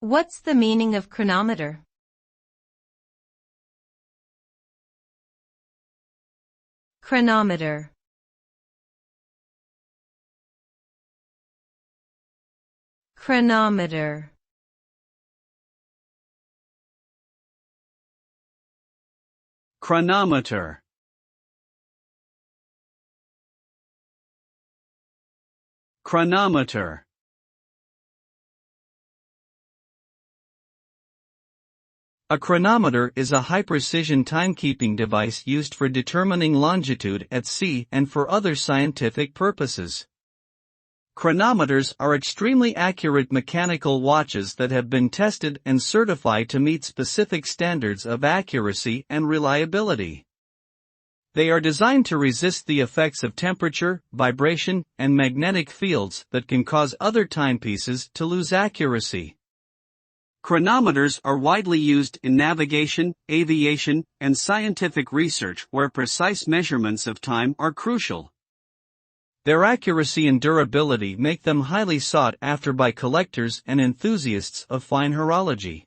What's the meaning of chronometer? Chronometer. Chronometer. Chronometer. Chronometer. A chronometer is a high-precision timekeeping device used for determining longitude at sea and for other scientific purposes. Chronometers are extremely accurate mechanical watches that have been tested and certified to meet specific standards of accuracy and reliability. They are designed to resist the effects of temperature, vibration, and magnetic fields that can cause other timepieces to lose accuracy. Chronometers are widely used in navigation, aviation, and scientific research where precise measurements of time are crucial. Their accuracy and durability make them highly sought after by collectors and enthusiasts of fine horology.